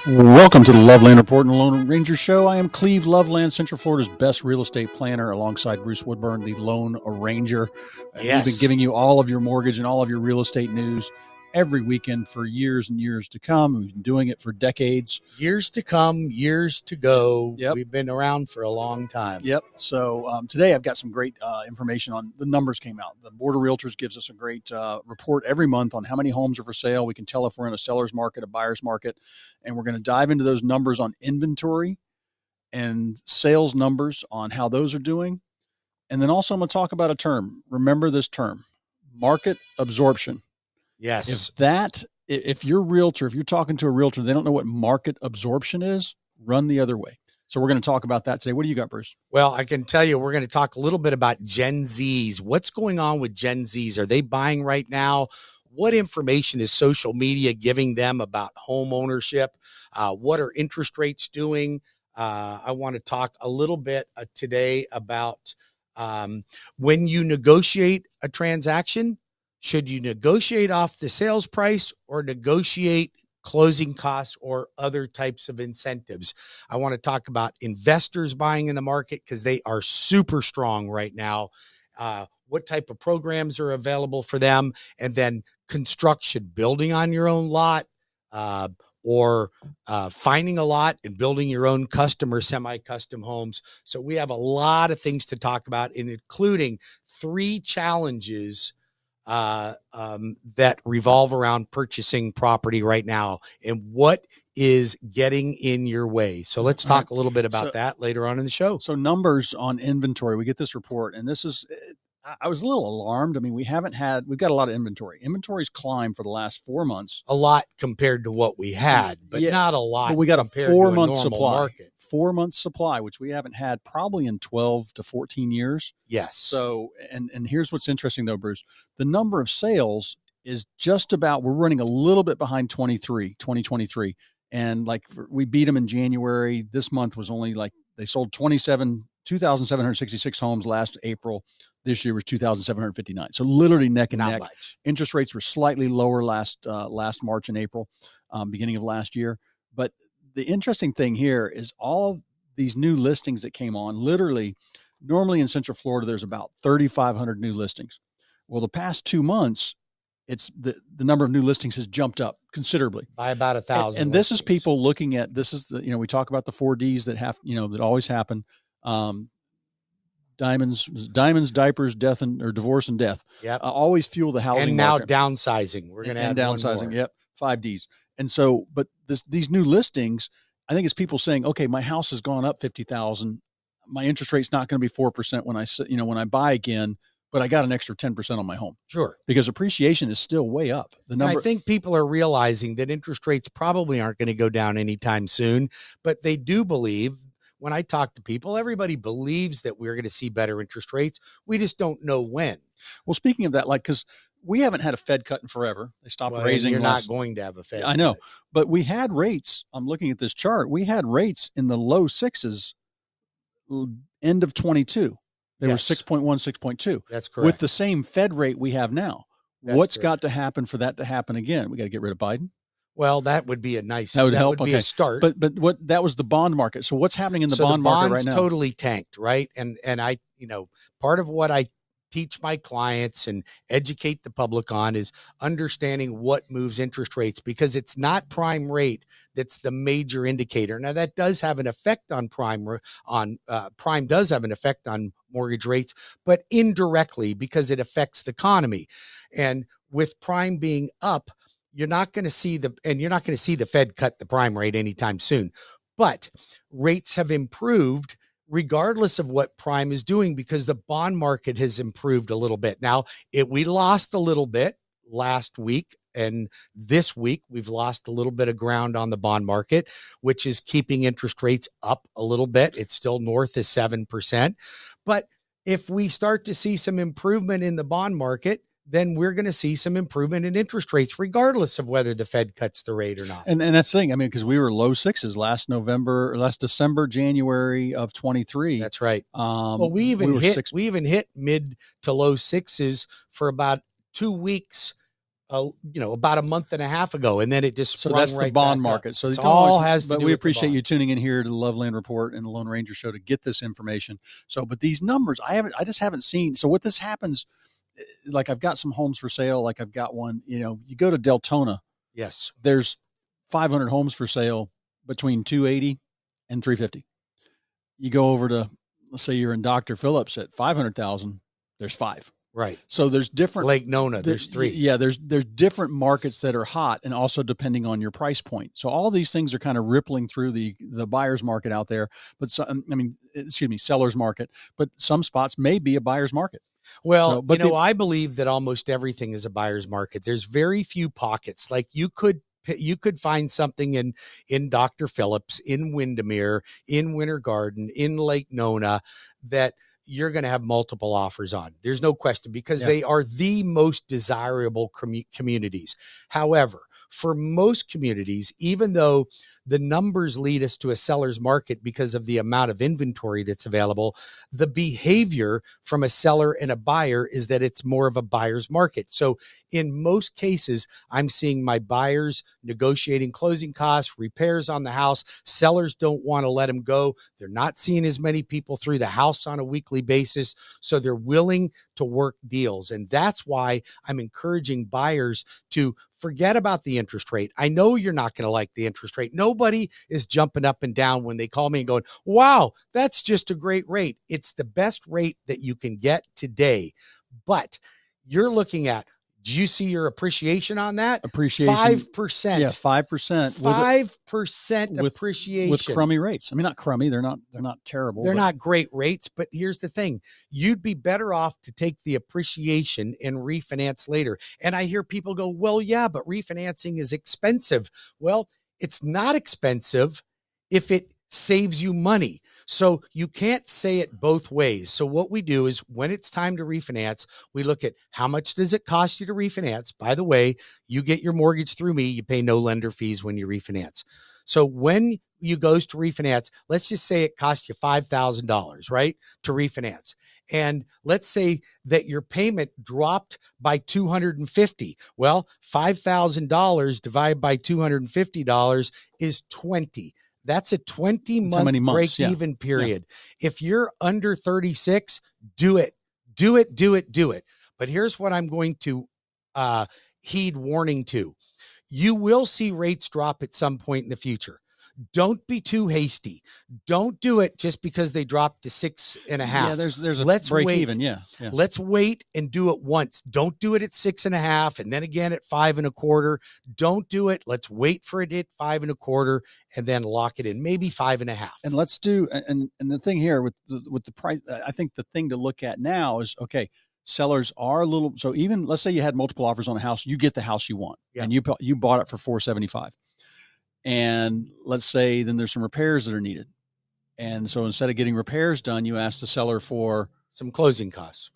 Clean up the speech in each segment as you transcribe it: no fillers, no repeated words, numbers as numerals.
Welcome to the Loveland Report and Lone Ranger Show. I am Cleve Loveland, Central Florida's best real estate planner, alongside Bruce Woodburn, the Lone Ranger. Yes. We've been giving you all of your mortgage and all of your real estate news every weekend for years and years to come. We've been doing it for decades. Years to come, years to go. Yep. We've been around for a long time. Yep. So today I've got some great information on the numbers came out. The Board of Realtors gives us a great report every month on how many homes are for sale. We can tell if we're in a seller's market, a buyer's market, and we're going to dive into those numbers on inventory and sales numbers on how those are doing. And then also I'm going to talk about a term. Remember this term, market absorption. Yes. If you're a realtor, if you're talking to a realtor, they don't know what market absorption is, run the other way. So we're going to talk about that today. What do you got, Bruce? Well, I can tell you, we're going to talk a little bit about Gen Zs. What's going on with Gen Zs? Are they buying right now? What information is social media giving them about home ownership? What are interest rates doing? I want to talk a little bit today about when you negotiate a transaction. Should you negotiate off the sales price or negotiate closing costs or other types of incentives? I want to talk about investors buying in the market because they are super strong right now. What type of programs are available for them? And then construction, building on your own lot, or finding a lot and building your own custom or semi-custom homes. So we have a lot of things to talk about, including 3 challenges that revolve around purchasing property right now and what is getting in your way. So let's talk a little bit about that later on in the show. So numbers on inventory, we get this report, and this is, I was a little alarmed. I mean, we've got a lot of inventory. Inventory's climbed for the last 4 months. A lot compared to what we had, but not a lot. But we got a 4-month supply. 4 months supply, which we haven't had probably in 12 to 14 years. Yes. So, and here's what's interesting though, Bruce, the number of sales is just about, we're running a little bit behind 2023. And like we beat them in January. This month was only like, they sold 2,766 homes last April. This year was 2,759. So literally neck and neck. Much. Interest rates were slightly lower last March and April, beginning of last year. But the interesting thing here is all these new listings that came on, literally, normally in Central Florida, there's about 3,500 new listings. Well, the past 2 months, it's the number of new listings has jumped up considerably by about 1,000. And this is people looking at, this is the, we talk about the 4Ds that have, that always happen. Diamonds, diapers, death, or divorce and death. Yep. Always fuel the housing and now market. Downsizing. We're going to add downsizing. One more. Yep. 5Ds. And so, but these new listings, I think it's people saying, okay, my house has gone up 50,000. My interest rate's not going to be 4% when I buy again, but I got an extra 10% on my home. Sure. Because appreciation is still way up. I think people are realizing that interest rates probably aren't going to go down anytime soon, but they do believe, when I talk to people, everybody believes that we're going to see better interest rates. We just don't know when. Well, speaking of that, because we haven't had a Fed cut in forever. They stopped raising. You're not going to have a Fed. I know, but we had rates. I'm looking at this chart. We had rates in the low 6s end of 22. They were 6.1, 6.2. That's correct. With the same Fed rate we have now. What's got to happen for that to happen again? We got to get rid of Biden. Well, that would be a nice. That would help. Would be a start. But that was the bond market. So what's happening in the bond market right now? Totally tanked, right? And I, part of what I teach my clients and educate the public on is understanding what moves interest rates, because it's not prime rate that's the major indicator. Now that does have an effect on prime does have an effect on mortgage rates, but indirectly because it affects the economy. And with prime being up, you're not going to see the Fed cut the prime rate anytime soon, but rates have improved regardless of what prime is doing, because the bond market has improved a little bit. Now, we lost a little bit last week, and this week we've lost a little bit of ground on the bond market, which is keeping interest rates up a little bit. It's still north of 7%. But if we start to see some improvement in the bond market, then we're going to see some improvement in interest rates, regardless of whether the Fed cuts the rate or not. And that's the thing. I mean, because we were low 6s last December, January of 23. That's right. Well, we even hit mid to low 6s for about 2 weeks about a month and a half ago, and then it just so sprung that's right the bond back market. up. So It's all has to but do we with the appreciate bond. you tuning in here to the Loveland Report and the Lone Ranger Show to get this information. So, but these numbers, I just haven't seen. So what this happens, like I've got some homes for sale. Like I've got one, you go to Deltona. Yes. There's 500 homes for sale between 280 and 350. You go over to, let's say you're in Dr. Phillips at 500,000, there's 5. Right. So there's different Lake Nona, there's 3. Yeah, there's different markets that are hot, and also depending on your price point. So all these things are kind of rippling through the buyer's market out there, but seller's market, but some spots may be a buyer's market. Well, so, I believe that almost everything is a buyer's market. There's very few pockets. Like you could find something in Dr. Phillips, in Windermere, in Winter Garden, in Lake Nona that you're going to have multiple offers on. There's no question, because they are the most desirable communities. However, for most communities, even though the numbers lead us to a seller's market because of the amount of inventory that's available, the behavior from a seller and a buyer is that it's more of a buyer's market. So in most cases, I'm seeing my buyers negotiating closing costs, repairs on the house. Sellers don't want to let them go. They're not seeing as many people through the house on a weekly basis, so they're willing to work deals. And that's why I'm encouraging buyers to forget about the interest rate. I know you're not going to like the interest rate. Nobody is jumping up and down when they call me and going, wow, that's just a great rate. It's the best rate that you can get today. But you're looking at, do you see your appreciation on that? Appreciation. 5%. Yeah, 5%. 5% appreciation. With crummy rates. I mean, not crummy. They're not terrible. They're not great rates, but here's the thing. You'd be better off to take the appreciation and refinance later. And I hear people go, well, yeah, but refinancing is expensive. Well, it's not expensive if it saves you money. So you can't say it both ways. So what we do is when it's time to refinance, we look at how much does it cost you to refinance? By the way, you get your mortgage through me. You pay no lender fees when you refinance. So when you goes to refinance, let's just say it costs you $5,000, right, to refinance. And let's say that your payment dropped by $250. Well, $5,000 divided by $250 is 20. That's a 20-month break-even period. Yeah. If you're under 36, do it. But here's what I'm going to heed warning to. You will see rates drop at some point in the future. Don't be too hasty. Don't do it just because they dropped to 6.5. Yeah, there's a break even. Yeah. Let's wait and do it once. Don't do it at 6.5 and then again at 5.25. Don't do it. Let's wait for it at 5.25 and then lock it in, maybe 5.5. And let's do. And the thing here with the price, I think the thing to look at now is, okay, sellers are a little. So even let's say you had multiple offers on a house, you get the house you want, and you bought it for $475. And let's say then there's some repairs that are needed. And so instead of getting repairs done, you ask the seller for some closing costs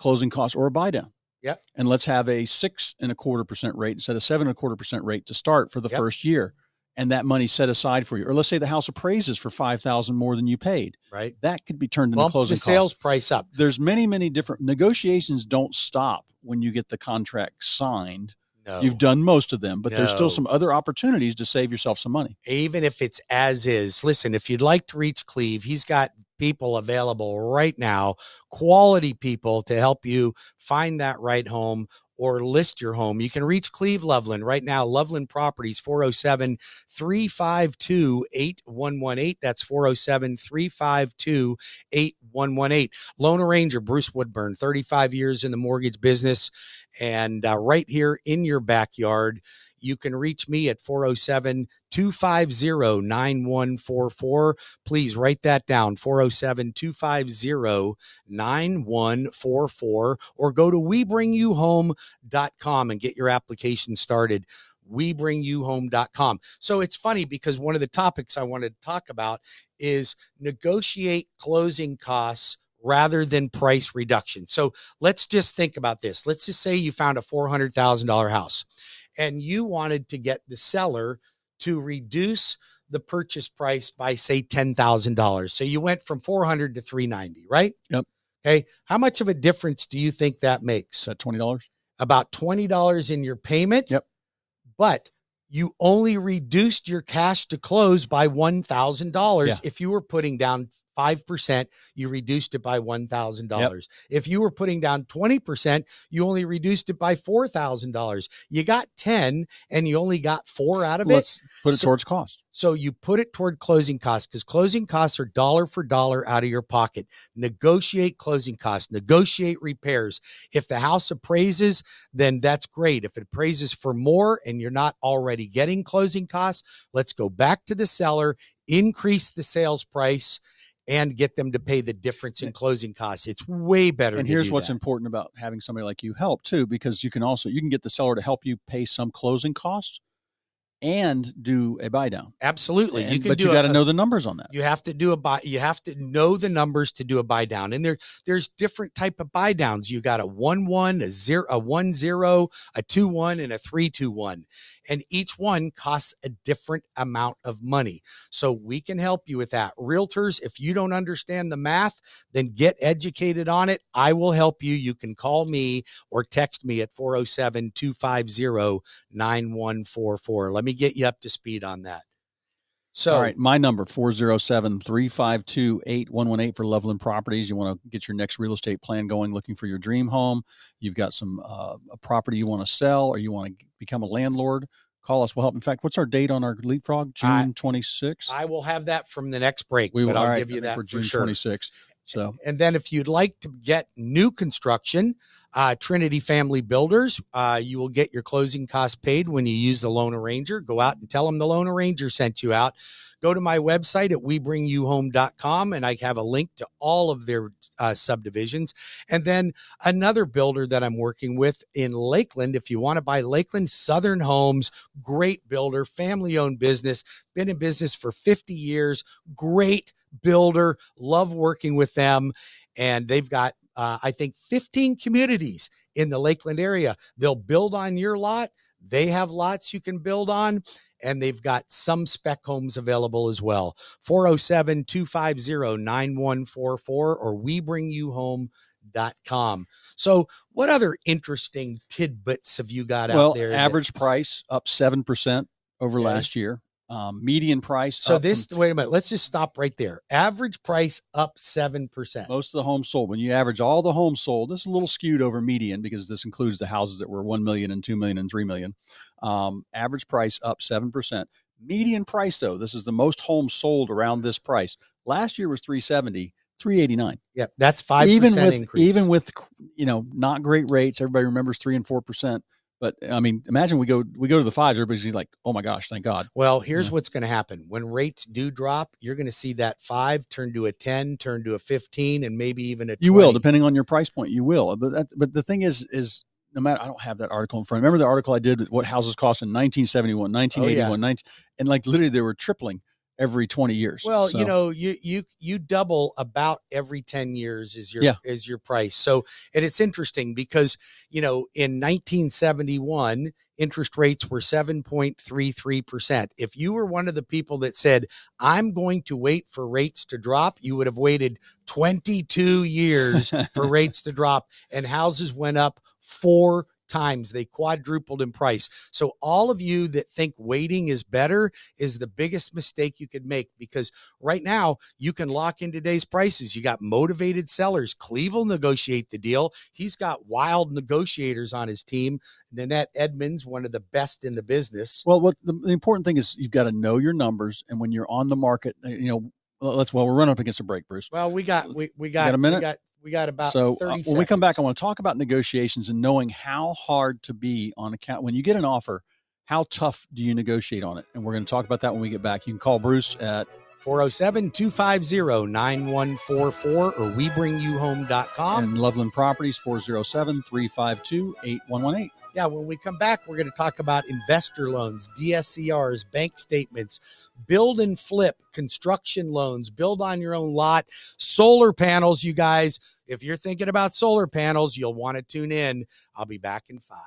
or a buy down. Yeah. And let's have a 6.25% rate instead of 7.25% rate to start for the first year. And that money set aside for you. Or let's say the house appraises for $5,000 more than you paid. Right. That could be turned into closing costs. The sales price up. There's many different negotiations. Don't stop when you get the contract signed. No. You've done most of them, but there's still some other opportunities to save yourself some money. Even if it's as is. Listen, if you'd like to reach Cleve, he's got people available right now, quality people to help you find that right home or list your home. You can reach Cleve Loveland right now. Loveland Properties, 407-352-8118. That's 407-352-8118. Lone Ranger Bruce Woodburn, 35 years in the mortgage business, and right here in your backyard. You can reach me at 407-250-9144. Please write that down, 407-250-9144, or go to WeBringYouHome.com and get your application started. WeBringYouHome.com. So it's funny because one of the topics I wanted to talk about is negotiate closing costs rather than price reduction. So let's just think about this. Let's just say you found a $400,000 house and you wanted to get the seller to reduce the purchase price by, say, $10,000. So you went from $400 to $390, right? Yep. Okay. How much of a difference do you think that makes? At $20? about $20 in your payment. Yep. But you only reduced your cash to close by $1,000. Yeah. If you were putting down 5%, you reduced it by $1,000. Yep. If you were putting down 20%, you only reduced it by $4,000. You got 10 and you only got 4 out of it. Let's put it towards cost. So you put it toward closing costs, because closing costs are dollar for dollar out of your pocket. Negotiate closing costs, negotiate repairs. If the house appraises, then that's great. If it appraises for more and you're not already getting closing costs, let's go back to the seller, increase the sales price, and get them to pay the difference in closing costs. It's way better. And here's what's important about having somebody like you help too, because you can get the seller to help you pay some closing costs and do a buy down. Absolutely. But you got to know the numbers on that. You have to do a buy. You have to know the numbers to do a buy down. And there's different type of buy downs. You got a 1-1, a 0, a 1-0, a 2-1, and a 3-2-1. And each one costs a different amount of money. So we can help you with that. Realtors, if you don't understand the math, then get educated on it. I will help you. You can call me or text me at 407-250-9144. Let me get you up to speed on that. So, all right, my number, 407-352-8118 for Loveland Properties. You want to get your next real estate plan going, looking for your dream home. You've got some a property you want to sell, or you want to become a landlord. Call us. We'll help. In fact, what's our date on our Leapfrog? June 26th? I will have that from the next break, but I'll give you that for June sure. 26th. So, and then if you'd like to get new construction, Trinity Family Builders, you will get your closing costs paid when you use the Loan Arranger. Go out and tell them the Loan Arranger sent you out. Go to my website at webringyouhome.com, and I have a link to all of their subdivisions. And then another builder that I'm working with in Lakeland, if you want to buy Lakeland Southern Homes, great builder, family-owned business, been in business for 50 years, great builder, love working with them. And they've got, I think, 15 communities in the Lakeland area. They'll build on your lot. They have lots you can build on, and they've got some spec homes available as well. 407-250-9144 or webringyouhome.com. So what other interesting tidbits have you got out there? Average price up 7% over last year. Median price. So wait a minute. Let's just stop right there. Average price up 7%. Most of the homes sold. When you average all the homes sold, this is a little skewed over median because this includes the houses that were 1 million and 2 million and 3 million. Average price up 7%. Median price, though, this is the most homes sold around this price. Last year was 370, 389. Yeah, that's 5% increase. Even with not great rates. Everybody remembers 3 and 4%. But I mean, imagine we go to the 5s. Everybody's like, "Oh my gosh, thank God." Well, here's what's going to happen when rates do drop. You're going to see that 5 turn to a 10, turn to a 15, and maybe even a 20. You will, depending on your price point. You will. But the thing is no matter. I don't have that article in front. Remember the article I did? What houses cost in 1971, 1981, and like literally they were tripling every 20 years. Well, so, you double about every 10 years is your price. So, and it's interesting because, in 1971, interest rates were 7.33%. If you were one of the people that said, I'm going to wait for rates to drop, you would have waited 22 years for rates to drop, and houses went up 4 times. They quadrupled in price. So all of you that think waiting is better is the biggest mistake you could make, because right now you can lock in today's prices. You got motivated sellers. Cleve will negotiate the deal. He's got wild negotiators on his team. Nanette Edmonds, one of the best in the business. Well, what the important thing is, you've got to know your numbers, and when you're on the market, we're running up against a break, Bruce. Well, we got a minute. We got about 30 seconds. When we come back, I want to talk about negotiations and knowing how hard to be on account. When you get an offer, how tough do you negotiate on it? And we're going to talk about that when we get back. You can call Bruce at 407-250-9144 or webringyouhome.com. And Loveland Properties, 407-352-8118. Yeah, when we come back, we're going to talk about investor loans, DSCRs, bank statements, build and flip, construction loans, build on your own lot, solar panels, you guys. If you're thinking about solar panels, you'll want to tune in. I'll be back in 5.